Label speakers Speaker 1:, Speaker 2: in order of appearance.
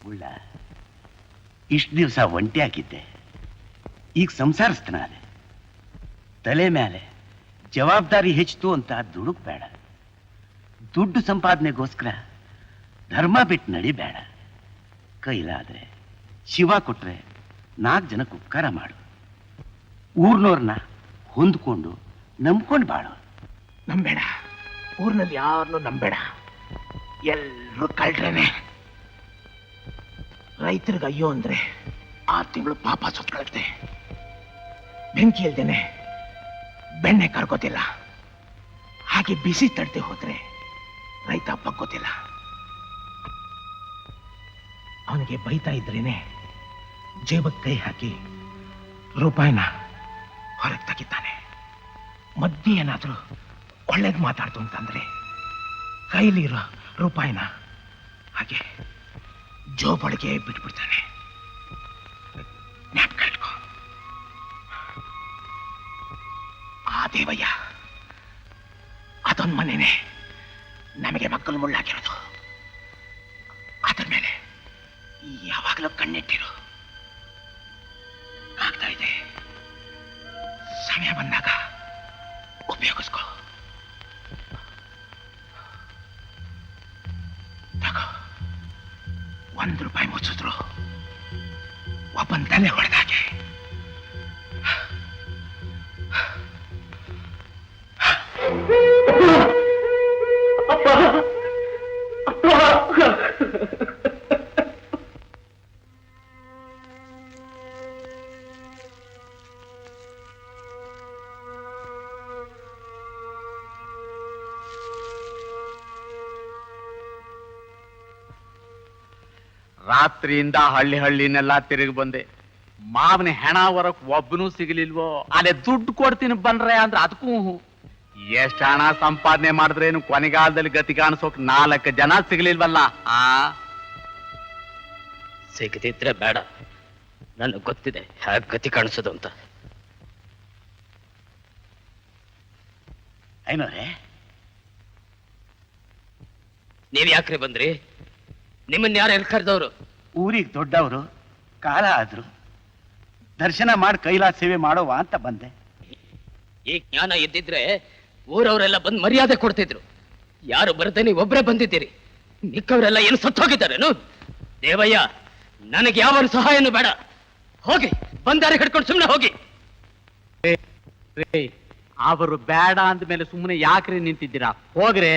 Speaker 1: ಉಳ್ಳ ಇಷ್ಟು ದಿವಸ ಒಂಟಿ ಹಾಕಿದ್ದೆ, ಈಗ ಸಂಸಾರಿಸ್ತಾನೆ. ತಲೆ ಮೇಲೆ ಜವಾಬ್ದಾರಿ ಹೆಚ್ಚಿತು ಅಂತ ದುಡುಕ್ಬೇಡ. ದುಡ್ಡು ಸಂಪಾದನೆಗೋಸ್ಕರ ಧರ್ಮ ಬಿಟ್ಟು ನಡಿಬೇಡ. ಕೈಲಾದ್ರೆ ಶಿವ ಕೊಟ್ರೆ 4 ಜನಕ್ಕೆ ಉಪಕಾರ ಮಾಡು. ಊರ್ನವ್ರನ್ನ ಹೊಂದ್ಕೊಂಡು ನಂಬ್ಕೊಂಡು ಬಾಳು.
Speaker 2: ನಂಬೇಡ, ಊರಿನಲ್ಲಿ ಯಾರನ್ನೂ ನಂಬೇಡ. ಎಲ್ರು ಕಳ್ರೇನೆ. ರೈತರಿಗೆ ಅಯ್ಯೋ ಅಂದ್ರೆ 6 ತಿಂಗಳು ಪಾಪ ಸುತ್ತಕೊಳ್ಳುತ್ತೆ. ಬೆಂಕಿ ಇಲ್ದೇನೆ ಬೆಣ್ಣೆ ಕರ್ಕೋತಿಲ್ಲ. ಹಾಗೆ ಬಿಸಿ ತಡದೆ ಹೋದ್ರೆ ರೈತ ಬಗ್ಗೋತಿಲ್ಲ. ಅವನಿಗೆ ಬೈತಾ ಇದ್ರೇನೆ ಜೇಬಕ್ಕೆ ಕೈ ಹಾಕಿ ರೂಪಾಯಿನ ಹೊರಗೆ ತೆಗಿತಾನೆ. ಮಧ್ಯೆ ಏನಾದ್ರೂ ಒಳ್ಳೇದು ಮಾತಾಡ್ತು ಅಂತಂದ್ರೆ ಕೈಲಿರೋ ರೂಪಾಯಿನ ಹಾಗೆ ಜೋಬೊಳಗೆ ಬಿಟ್ಬಿಡ್ತಾನೆ. ಜ್ಞಾಪಕ ಇಟ್ಕೋ. ಆ ದೇವಯ್ಯ ಅದೊಂದು ಮನೇನೆ ನಮಗೆ ಮಕ್ಕಳು ಮುಳ್ಳಾಗಿರೋದು. ಅದರ ಮೇಲೆ ಯಾವಾಗಲೂ ಕಣ್ಣಿಟ್ಟಿರು. ಆಗ್ತಾ ಇದೆ, ಸಮಯ ಬಂದಾಗ ಉಪಯೋಗಿಸ್ಕೋ. ತಗೋ, 1 ರೂಪಾಯಿ ಮುಚ್ಚಿದ್ರು ಒಬ್ಬನ ತಲೆ ಹೊಡೆದಾಗೆ.
Speaker 3: ರಾತ್ರಿಯಿಂದ ಹಳ್ಳಿನೆಲ್ಲ ತಿರುಗಿ ಬಂದೆ. ಮಾವನ ಹೆಣ ಹೊರಕ್ ಒಬ್ಬನೂ ಸಿಗಲಿಲ್ವೋ. ಅಲ್ಲೇ ದುಡ್ಡು ಕೊಡ್ತೀನಿ ಬನ್ರೆ ಅಂದ್ರೆ ಅದಕ್ಕೂ ಎಷ್ಟ್ ಹಣ ಸಂಪಾದನೆ ಮಾಡಿದ್ರೇನು ಕೊನೆಗಾಲದಲ್ಲಿ ಗತಿ ಕಾಣಿಸೋಕ್ 4 ಜನ ಸಿಗಲಿಲ್ವಲ್ಲ.
Speaker 4: ಸಿಗದಿದ್ರೆ ಬೇಡ, ನನಗೆ ಗೊತ್ತಿದೆ ಹೇಗೆ ಗತಿ ಕಾಣಿಸೋದು ಅಂತ.
Speaker 1: ಐನೋರೆ,
Speaker 4: ನೀವ್ ಯಾಕ್ರಿ ಬಂದ್ರಿ? ನಿಮ್ಮನ್ನ ಯಾರು ಎಲ್ಲಿ ಕರೆದವ್ರು?
Speaker 1: ಊರಿಗೆ ದೊಡ್ಡವರು, ಕಾಲ ಆದ್ರು ದರ್ಶನ ಮಾಡಿ ಕೈಲಾಸ ಸೇವೆ ಮಾಡೋವ ಅಂತ ಬಂದೆ.
Speaker 4: ಈ ಜ್ಞಾನ ಇದ್ದಿದ್ರೆ ಊರವರೆಲ್ಲ ಬಂದು ಮರ್ಯಾದೆ ಕೊಡ್ತಿದ್ರು. ಯಾರು ಬರದೆ ನೀವು ಒಬ್ಬರೇ ಬಂದಿದ್ದೀರಿ. ಮಿಕ್ಕವರೆಲ್ಲ ಏನು ಸತ್ತೋಗಿದ್ದಾರೇನು? ದೇವಯ್ಯ, ನನಗೆ ಯಾವ ಸಹಾಯನೂ ಬೇಡ. ಹೋಗಿ, ಬಂದಾರೆ ಹಿಡ್ಕೊಂಡು ಸುಮ್ಮನೆ ಹೋಗಿ.
Speaker 3: ಅವರು ಬೇಡ ಅಂದ ಮೇಲೆ ಸುಮ್ಮನೆ ಯಾಕ್ರಿ ನಿಂತಿದ್ದೀರಾ? ಹೋಗ್ರೆ.